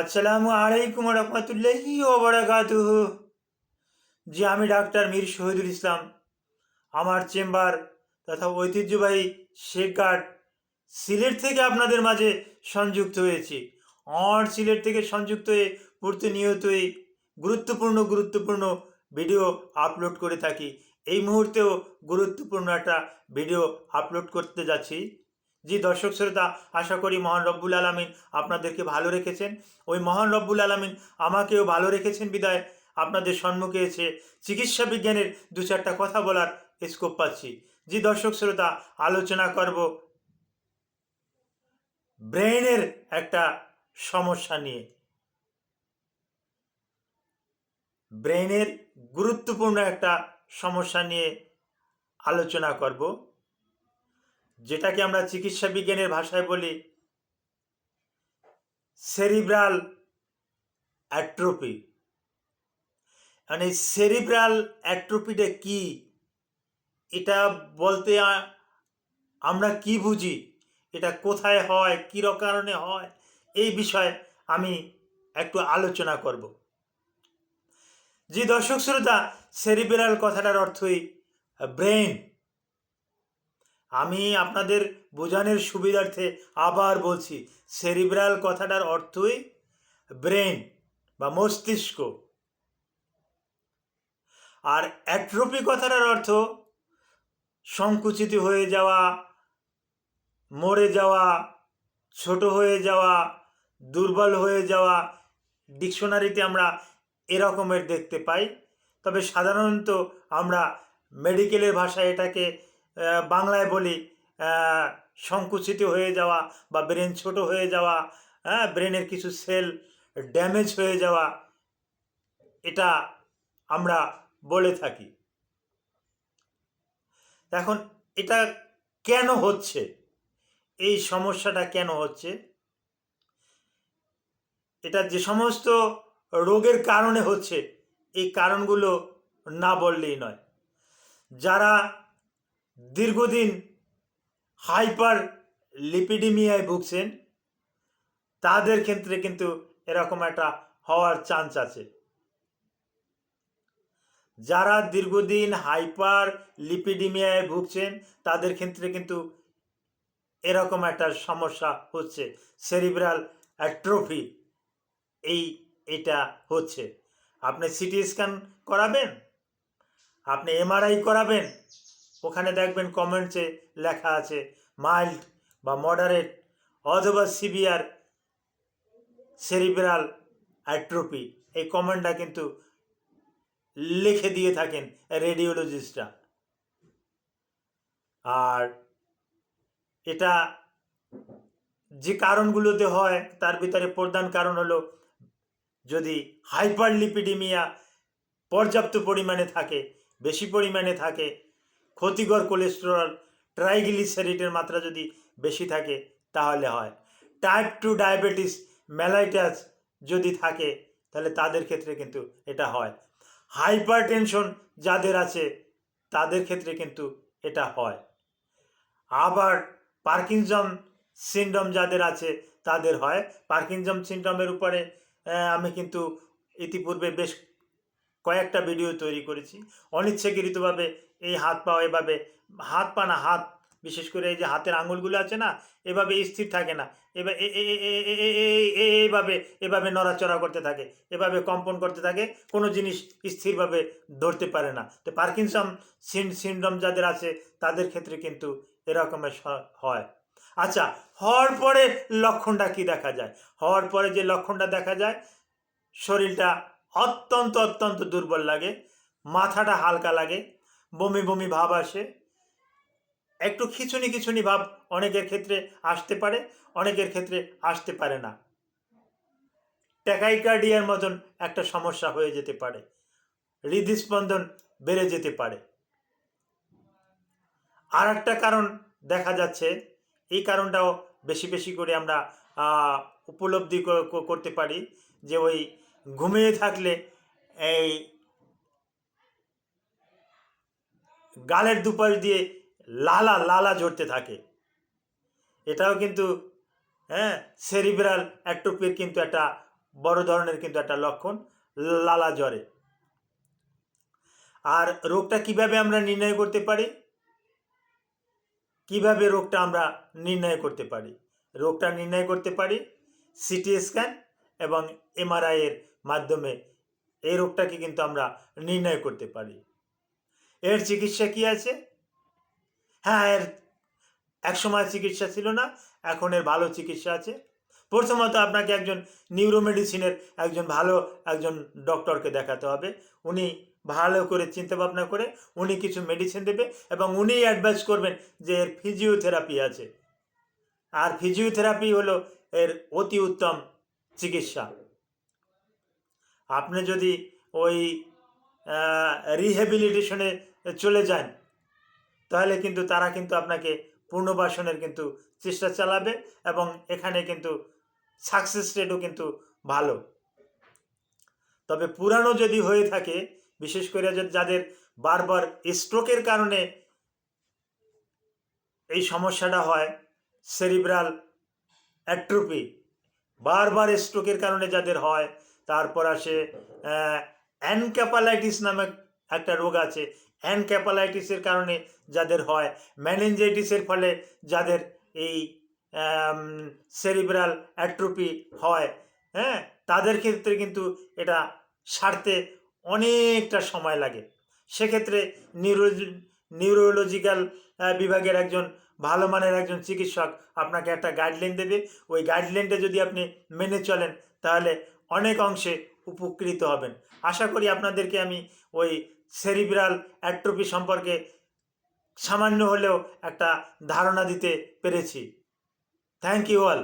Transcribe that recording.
আসসালামু আলাইকুম রহমতুল্লাহি ওয়া বারাকাতুহু। জি, আমি ডাক্তার মীর শহীদুল ইসলাম। আমার চেম্বার তথা ঐতিহ্যবাহী শেখঘাট সিলেট থেকে আপনাদের মাঝে সংযুক্ত হয়েছি। সিলেট থেকে সংযুক্ত হয়ে প্রতিনিয়তই গুরুত্বপূর্ণ ভিডিও আপলোড করে থাকি। এই মুহূর্তেও গুরুত্বপূর্ণ একটা ভিডিও আপলোড করতে যাচ্ছি। জি দর্শক শ্রোতা, আশা করি মহান রব্বুল আলামিন আপনাদেরকে ভালো রেখেছেন। ওই মহান রব্বুল আলামিন আমাকেও ভালো রেখেছেন বিদায় আপনাদের সম্মুখে এসে চিকিৎসা বিজ্ঞানের দু চারটা কথা বলার স্কোপ পাচ্ছি। জি দর্শক শ্রোতা, আলোচনা করব ব্রেনের একটা সমস্যা নিয়ে। ব্রেনের গুরুত্বপূর্ণ একটা সমস্যা নিয়ে আলোচনা করব, যেটাকে আমরা চিকিৎসা বিজ্ঞানের ভাষায় বলি সেরিব্রাল অ্যাট্রোপি। মানে সেরিব্রাল অ্যাট্রোপিটা কি, এটা বলতে আমরা কি বুঝি, এটা কোথায় হয়, কী কারণে হয়, এই বিষয়ে আমি একটু আলোচনা করব। যে দর্শক শ্রোতা, সেরিব্রাল কথাটার অর্থই ব্রেন। আমি আপনাদের বোঝানোর সুবিধার্থে আবার বলছি, সেরিব্রাল কথাটার অর্থই ব্রেন বা মস্তিষ্ক। আর অ্যাট্রোপি কথাটার অর্থ সংকুচিত হয়ে যাওয়া, মরে যাওয়া, ছোট হয়ে যাওয়া, দুর্বল হয়ে যাওয়া। ডিকশনারিতে আমরা এরকমের দেখতে পাই। তবে সাধারণত আমরা মেডিকেলের ভাষায় এটাকে বাংলায় বলি সংকুচিত হয়ে যাওয়া বা ব্রেন ছোট হয়ে যাওয়া, ব্রেনের কিছু সেল ড্যামেজ হয়ে যাওয়া, এটা আমরা বলে থাকি। এখন এটা কেন হচ্ছে, এই সমস্যাটা কেন হচ্ছে, এটা যে সমস্ত রোগের কারণে হচ্ছে, এই কারণগুলো না বললেই নয়। যারা দীর্ঘদিন হাইপার লিপিডিমিয়ায় ভুগছেন, তাদের ক্ষেত্রে কিন্তু এরকম একটা হওয়ার চান্স আছে। যারা দীর্ঘদিন হাইপার লিপিডিমিয়ায় ভুগছেন, তাদের ক্ষেত্রে কিন্তু এরকম একটা সমস্যা হচ্ছে, সেরিব্রাল অ্যাট্রোফি। এটা হচ্ছে। আপনি সিটি স্ক্যান করাবেন, আপনি এমআরআই করাবেন, ওখানে দেখবেন কমেন্টসে লেখা আছে মাইল্ড বা মডারেট অথবা সিভিয়ার সেরিব্রাল অ্যাট্রোপি। এই কমেন্টটা কিন্তু লিখে দিয়ে থাকেন রেডিওলজিস্টরা। আর এটা যে কারণগুলোতে হয়, তার ভিতরে প্রধান কারণ হলো যদি হাইপারলিপিডিমিয়া পর্যাপ্ত পরিমাণে থাকে, বেশি পরিমাণে থাকে, ক্ষতিকর কোলেস্টেরল ট্রাইগ্লিসারিডের মাত্রা যদি বেশি থাকে, তাহলে হয়। টাইপ 2 ডায়াবেটিস মেলাইটাস যদি থাকে, তাহলে তাদের ক্ষেত্রে কিন্তু এটা হয়। হাইপার টেনশন যাদের আছে, তাদের ক্ষেত্রে কিন্তু এটা হয়। আবার পার্কিনসন সিনড্রোম যাদের আছে, তাদের হয়। পার্কিনসন সিনড্রোমের উপরে আমি কিন্তু ইতিপূর্বে বেশ কয়েকটা ভিডিও তৈরি করেছি। অনিচ্ছাকৃতভাবে এই হাত পা এভাবে, হাত পা না, হাত বিশেষ করে এই যে হাতের আঙুলগুলো আছে না, এভাবে স্থির থাকে না, এবার এইভাবে এভাবে নড়াচড়া করতে থাকে, এভাবে কম্পন করতে থাকে, কোনো জিনিস স্থিরভাবে ধরতে পারে না। তো পার্কিনসন সিনড্রোম যাদের আছে, তাদের ক্ষেত্রে কিন্তু এরকমের হয়। আচ্ছা, হওয়ার পরে লক্ষণটা কি দেখা যায়? হওয়ার পরে যে লক্ষণটা দেখা যায়, শরীরটা অত্যন্ত দুর্বল লাগে, মাথাটা হালকা লাগে, বমি বমি ভাব আসে, একটু খিঁচুনি ভাব অনেকের ক্ষেত্রে আসতে পারে, অনেকের ক্ষেত্রে আসতে পারে না। ট্যাকাইকার্ডিয়ার মতন একটা সমস্যা হয়ে যেতে পারে, হৃদস্পন্দন বেড়ে যেতে পারে। আর একটা কারণ দেখা যাচ্ছে, এই কারণটাও বেশি করে আমরা উপলব্ধি করতে পারি, যে ওই ঘুমিয়ে থাকলে এই গালের দুপাশ দিয়ে লালা ঝরতে থাকে। এটাও কিন্তু সেরিব্রাল অ্যাট্রোপির কিন্তু একটা বড় ধরনের কিন্তু একটা লক্ষণ লালা জ্বরে। আর রোগটা কিভাবে আমরা নির্ণয় করতে পারি? কিভাবে রোগটা আমরা নির্ণয় করতে পারি? রোগটা নির্ণয় করতে পারি সিটি স্ক্যান এবং এমআরআই এর মাধ্যমে। এই রোগটাকে কিন্তু আমরা নির্ণয় করতে পারি। এর চিকিৎসা কি আছে? হ্যাঁ, এর একসময় চিকিৎসা ছিল না, এখন এর ভালো চিকিৎসা আছে। প্রথমত আপনাকে একজন নিউরোমেডিসিনের একজন ডক্টরকে দেখাতে হবে। উনি ভালো করে চিন্তা ভাবনা করে উনি কিছু মেডিসিন দেবে এবং উনি অ্যাডভাইস করবেন যে এর ফিজিওথেরাপি আছে। আর ফিজিওথেরাপি হলো এর অতি উত্তম চিকিৎসা। আপনি যদি ওই রিহ্যাবিলিটেশনে চলে যান, তাহলে কিন্তু তারা কিন্তু আপনাকে পুনর্বাসনের কিন্তু চেষ্টা চালাবে এবং এখানে কিন্তু সাকসেস রেটও কিন্তু ভালো। তবে পুরানো যদি হয়ে থাকে, বিশেষ করে যাদের বারবার স্ট্রোকের কারণে এই সমস্যাটা হয়, সেরিব্রাল অ্যাট্রোফি, বারবার স্ট্রোকের কারণে যাদের হয়, তারপর আসে এনকেফালাইটিস নামে একটা রোগ আছে, এনকেফালাইটিসের কারণে যাদের হয়, মেনিনজাইটিসের ফলে যাদের এই সেরিব্রাল অ্যাট্রোফি হয়, হ্যাঁ, তাদের ক্ষেত্রে কিন্তু এটা সারতে অনেকটা সময় লাগে। সেক্ষেত্রে নিউরোলজিক্যাল বিভাগের একজন ভালো মানের একজন চিকিৎসক আপনাকে একটা গাইডলাইন দেবে। ওই গাইডলাইনটা যদি আপনি মেনে চলেন, তাহলে অনেক অংশে উপকৃত হবেন। আশা করি আপনাদেরকে আমি ওই সেরিব্রাল অ্যাট্রোফি সম্পর্কে সামান্য হলেও একটা ধারণা দিতে পেরেছি। Thank you all.